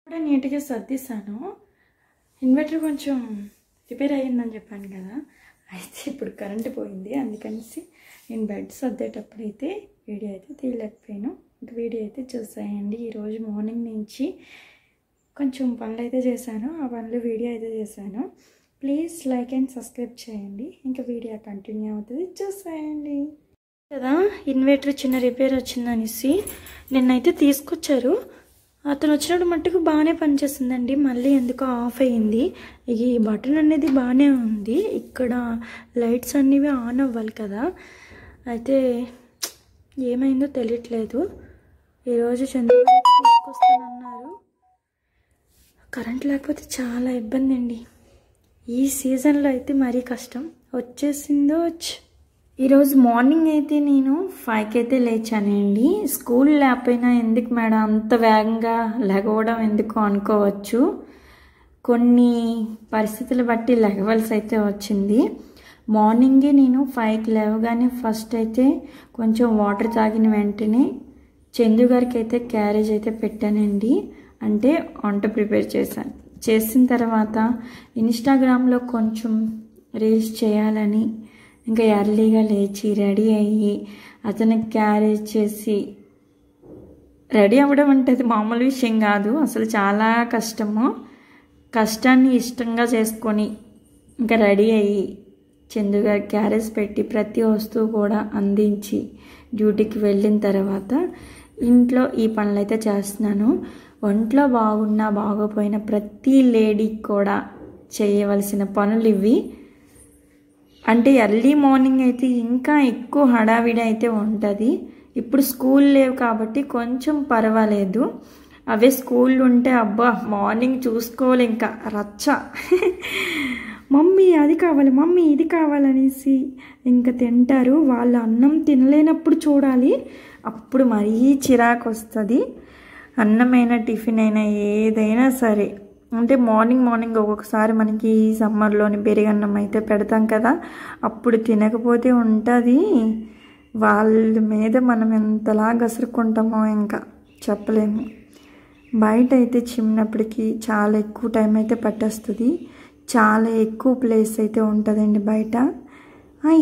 కూడా నీట్గా సర్దిస్తాను. ఇన్వర్టర్ కొంచెం రిపేర్ అయ్యిందని చెప్పాను కదా, అయితే ఇప్పుడు కరెంటు పోయింది. అందుకనేసి నేను బెడ్ సర్దేటప్పుడు అయితే వీడియో అయితే తీయలేకపోయాను. ఇంక వీడియో అయితే చూసాయండి. ఈరోజు మార్నింగ్ నుంచి కొంచెం పనులు అయితే చేశాను, ఆ పనులు వీడియో అయితే చేశాను. ప్లీజ్ లైక్ అండ్ సబ్స్క్రైబ్ చేయండి. ఇంకా వీడియో కంటిన్యూ అవుతుంది, చూసేయండి కదా. ఇన్వర్టర్ చిన్న రిపేర్ వచ్చిందనేసి నిన్నైతే తీసుకొచ్చారు. అతను వచ్చినప్పుడు మట్టుకు బాగానే పనిచేస్తుందండి. మళ్ళీ ఎందుకో ఆఫ్ అయ్యింది. ఈ బటన్ అనేది బాగానే ఉంది. ఇక్కడ లైట్స్ అన్నవి ఆన్ అవ్వాలి కదా, అయితే ఏమైందో తెలియట్లేదు. ఈరోజు చంద్రబాబు తీసుకొస్తానన్నారు. కరెంట్ లేకపోతే చాలా ఇబ్బంది అండి. ఈ సీజన్లో అయితే మరీ కష్టం. వచ్చేసిందో ఈరోజు మార్నింగ్ అయితే నేను 5కి అయితే లేచానండి. స్కూల్ లేకపోయినా ఎందుకు మేడం అంత వేగంగా లెగవడం ఎందుకు అనుకోవచ్చు. కొన్ని పరిస్థితులు బట్టి లెగవలసి అయితే వచ్చింది. మార్నింగే నేను 5కి లేవగానే ఫస్ట్ అయితే కొంచెం వాటర్ తాగిన వెంటనే చందు గారికి అయితే క్యారేజ్ అయితే పెట్టానండి. అంటే వంట ప్రిపేర్ చేశాను. చేసిన తర్వాత ఇన్స్టాగ్రామ్లో కొంచెం రీల్స్ చేయాలని ఇంకా ఎర్లీగా లేచి రెడీ అయ్యి అతనికి క్యారేజ్ చేసి, రెడీ అవ్వడం అంటే అది మామూలు విషయం కాదు, అసలు చాలా కష్టము. కష్టాన్ని ఇష్టంగా చేసుకొని ఇంకా రెడీ అయ్యి చందుగా క్యారేజ్ పెట్టి ప్రతి వస్తువు కూడా అందించి డ్యూటీకి వెళ్ళిన తర్వాత ఇంట్లో ఈ పనులు అయితే చేస్తున్నాను. ఒంట్లో బాగున్నా బాగోపోయినా ప్రతి లేడీకి కూడా చేయవలసిన పనులు ఇవి. అంటే ఎర్లీ మార్నింగ్ అయితే ఇంకా ఎక్కువ హడావిడి అయితే ఉంటుంది. ఇప్పుడు స్కూల్ లేవు కాబట్టి కొంచెం పర్వాలేదు. అవే స్కూల్ ఉంటే అబ్బా మార్నింగ్ చూసుకోవాలి, ఇంకా రచ్చ. మమ్మీ అది కావాలి, మమ్మీ ఇది కావాలనేసి ఇంకా తింటారు. వాళ్ళు అన్నం తినలేనప్పుడు చూడాలి, అప్పుడు మరీ చిరాకు వస్తుంది. అన్నమైనా టిఫిన్ అయినా ఏదైనా సరే. అంటే మార్నింగ్ ఒక్కొక్కసారి మనకి సమ్మర్లోని పెరుగన్నం అయితే పెడతాం కదా, అప్పుడు తినకపోతే ఉంటుంది. వాళ్ళ మీద మనం ఎంతలా గసురుకుంటామో ఇంకా చెప్పలేము. బయట అయితే చిన్నప్పటికి చాలా ఎక్కువ టైం అయితే పట్టేస్తుంది. చాలా ఎక్కువ ప్లేస్ అయితే ఉంటుందండి బయట.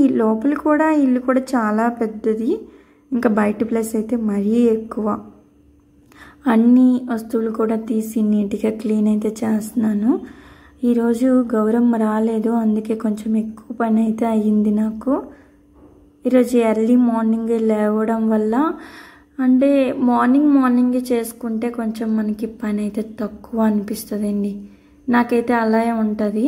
ఈ లోపల కూడా ఇల్లు కూడా చాలా పెద్దది. ఇంకా బయట ప్లేస్ అయితే మరీ ఎక్కువ. అన్ని వస్తువులు కూడా తీసి నీట్గా క్లీన్ అయితే చేస్తున్నాను. ఈరోజు గౌరమ్మ రాలేదు, అందుకే కొంచెం ఎక్కువ పని అయితే అయ్యింది నాకు. ఈరోజు ఎర్లీ మార్నింగే లేవడం వల్ల, అంటే మార్నింగే చేసుకుంటే కొంచెం మనకి పని అయితే తక్కువ అనిపిస్తుందండి. నాకైతే అలాగే ఉంటుంది.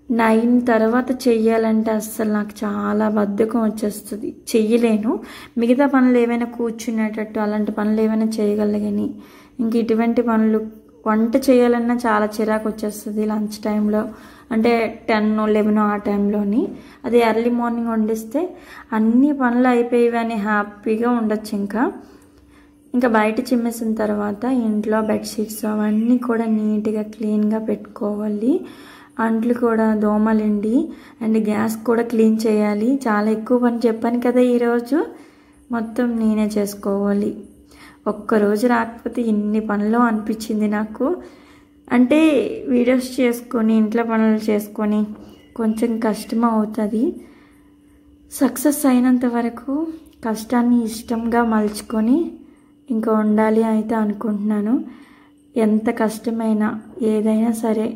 9 తర్వాత చెయ్యాలంటే అస్సలు నాకు చాలా బద్ధకం వచ్చేస్తుంది, చెయ్యలేను. మిగతా పనులు ఏమైనా కూర్చునేటట్టు అలాంటి పనులు ఏమైనా చేయగలను, కానీ ఇంక ఇటువంటి పనులు వంట చేయాలన్నా చాలా చిరాకు వచ్చేస్తుంది లంచ్ టైంలో. అంటే 10, 11 ఆ టైంలోని. అది ఎర్లీ మార్నింగ్ వండిస్తే అన్ని పనులు అయిపోయేవని హ్యాపీగా ఉండొచ్చు. ఇంకా బయట చిమ్మేసిన తర్వాత ఇంట్లో బెడ్షీట్స్ అవన్నీ కూడా నీట్గా క్లీన్గా పెట్టుకోవాలి. అంట్లు కూడా దోమలండి, అండ్ గ్యాస్ కూడా క్లీన్ చేయాలి. చాలా ఎక్కువ పని చెప్పాను కదా, ఈరోజు మొత్తం నేనే చేసుకోవాలి. ఒక్కరోజు రాకపోతే ఇన్ని పనులు అనిపించింది నాకు. అంటే వీడియోస్ చేసుకొని ఇంట్లో పనులు చేసుకొని కొంచెం కష్టం అవుతుంది. సక్సెస్ అయినంత వరకు కష్టాన్ని ఇష్టంగా మలుచుకొని ఇంకా ఉండాలి అయితే అనుకుంటున్నాను. ఎంత కష్టమైనా ఏదైనా సరే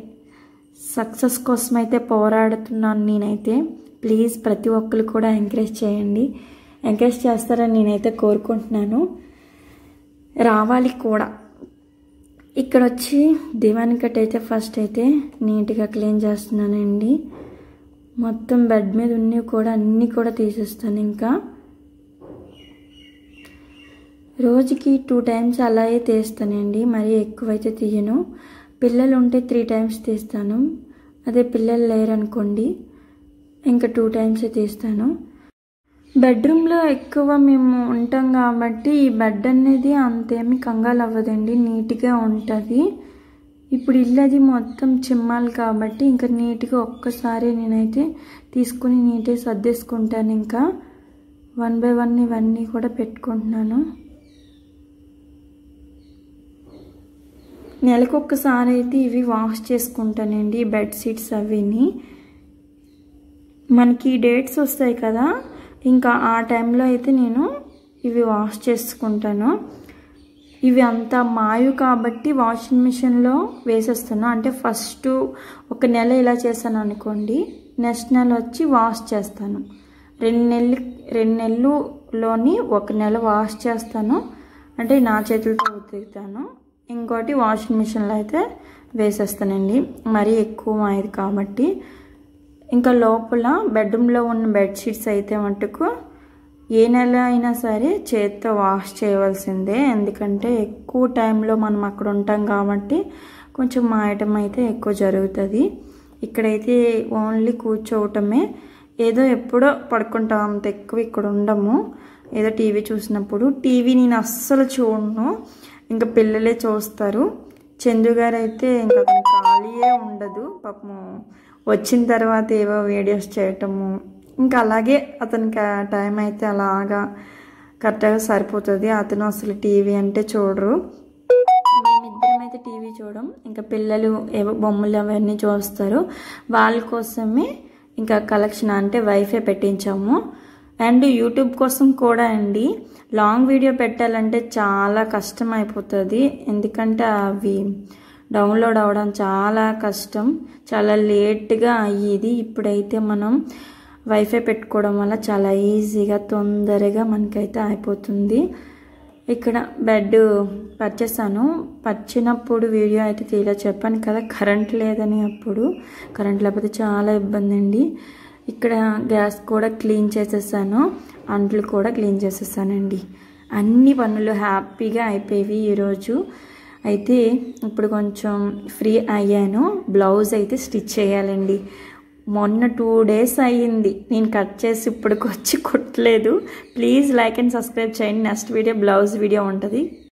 సక్సెస్ కోసం అయితే పోరాడుతున్నాను నేనైతే. ప్లీజ్ ప్రతి ఒక్కరు కూడా ఎంకరేజ్ చేయండి, ఎంకరేజ్ చేస్తారని నేనైతే కోరుకుంటున్నాను. రావాలి కూడా. ఇక్కడ వచ్చి దివాన్ కట్ అయితే ఫస్ట్ అయితే నీట్గా క్లీన్ చేస్తున్నానండి. మొత్తం బెడ్ మీద ఉన్నవి కూడా అన్నీ కూడా తీసేస్తాను. ఇంకా రోజుకి 2 టైమ్స్ అలాగే తీస్తానండి, మరీ ఎక్కువైతే తీయను. పిల్లలు ఉంటే 3 టైమ్స్ తీస్తాను. అదే పిల్లలు లేరనుకోండి ఇంకా 2 టైమ్స్ తీస్తాను. బెడ్రూమ్లో ఎక్కువ మేము ఉంటాం కాబట్టి ఈ బెడ్ అనేది అంతేమీ కంగాలు అవ్వదండి, నీట్గా ఉంటుంది. ఇప్పుడు ఇల్లు అది మొత్తం చిమ్మాలి కాబట్టి ఇంకా నీట్గా ఒక్కసారి నేనైతే తీసుకుని నీట్గా సర్దేసుకుంటాను. ఇంకా 1 by 1 ఇవన్నీ కూడా పెట్టుకుంటున్నాను. నెలకొకసారి అయితే ఇవి వాష్ చేసుకుంటానండి, బెడ్షీట్స్ అవిని. మనకి డేట్స్ వస్తాయి కదా, ఇంకా ఆ టైంలో అయితే నేను ఇవి వాష్ చేసుకుంటాను. ఇవి అంతా మాయు కాబట్టి వాషింగ్ మిషన్లో వేసేస్తాను. అంటే ఫస్ట్ ఒక నెల ఇలా చేశాను అనుకోండి, నెక్స్ట్ నెల వచ్చి వాష్ చేస్తాను. 2 నెలలులోని 1 నెల వాష్ చేస్తాను, అంటే నా చేతులతో ఉతుకుతాను. ఇంకోటి వాషింగ్ మిషన్లో అయితే వేసేస్తానండి, మరీ ఎక్కువ మాయది కాబట్టి. ఇంకా లోపల బెడ్రూమ్లో ఉన్న బెడ్షీట్స్ అయితే మటుకు ఏ నెల అయినా సరే చేత్తో వాష్ చేయవలసిందే. ఎందుకంటే ఎక్కువ టైంలో మనం అక్కడ ఉంటాం కాబట్టి కొంచెం మాయటం అయితే ఎక్కువ జరుగుతుంది. ఇక్కడైతే ఓన్లీ కూర్చోవటమే, ఏదో ఎప్పుడో పడుకుంటాం, అంత ఎక్కువ ఇక్కడ ఉండము. ఏదో టీవీ చూసినప్పుడు. టీవీ నేను అస్సలు చూడను, ఇంకా పిల్లలే చూస్తారు. చందు గారు అయితే ఇంకా అతను ఖాళీయే ఉండదు పాపము. వచ్చిన తర్వాత ఏవో వీడియోస్ చేయటము, ఇంకా అలాగే అతనికి టైం అయితే అలాగా కరెక్ట్గా సరిపోతుంది. అతను అసలు టీవీ అంటే చూడరు. మేమిద్దరం అయితే టీవీ చూడం, ఇంకా పిల్లలు ఏవో బొమ్మలు అవన్నీ చూస్తారు. వాళ్ళ కోసమే ఇంకా కలెక్షన్ అంటే వైఫై పెట్టించాము. అండ్ యూట్యూబ్ కోసం కూడా అండి, లాంగ్ వీడియో పెట్టాలంటే చాలా కష్టం అయిపోతుంది. ఎందుకంటే అవి డౌన్లోడ్ అవ్వడం చాలా కష్టం, చాలా లేట్గా అయ్యేది. ఇప్పుడైతే మనం వైఫై పెట్టుకోవడం వల్ల చాలా ఈజీగా తొందరగా మనకైతే అయిపోతుంది. ఇక్కడ బెడ్ పరిచేసాను. పరిచినప్పుడు వీడియో అయితే తీలా చెప్పాను కదా, కరెంట్ లేదని. అప్పుడు కరెంట్ లేకపోతే చాలా ఇబ్బంది అండి. ఇక్కడ గ్యాస్ కూడా క్లీన్ చేసేసాను, అంట్లు కూడా క్లీన్ చేసేసానండి. అన్ని పనులు హ్యాపీగా అయిపోయేవి ఈరోజు. అయితే ఇప్పుడు కొంచెం ఫ్రీ అయ్యాను. బ్లౌజ్ అయితే స్టిచ్ చేయాలండి. మొన్న 2 days అయ్యింది నేను కట్ చేసి ఇప్పటికి వచ్చి కుట్టలేదు. ప్లీజ్ లైక్ అండ్ సబ్స్క్రైబ్ చేయండి. నెక్స్ట్ వీడియో బ్లౌజ్ వీడియో ఉంటుంది.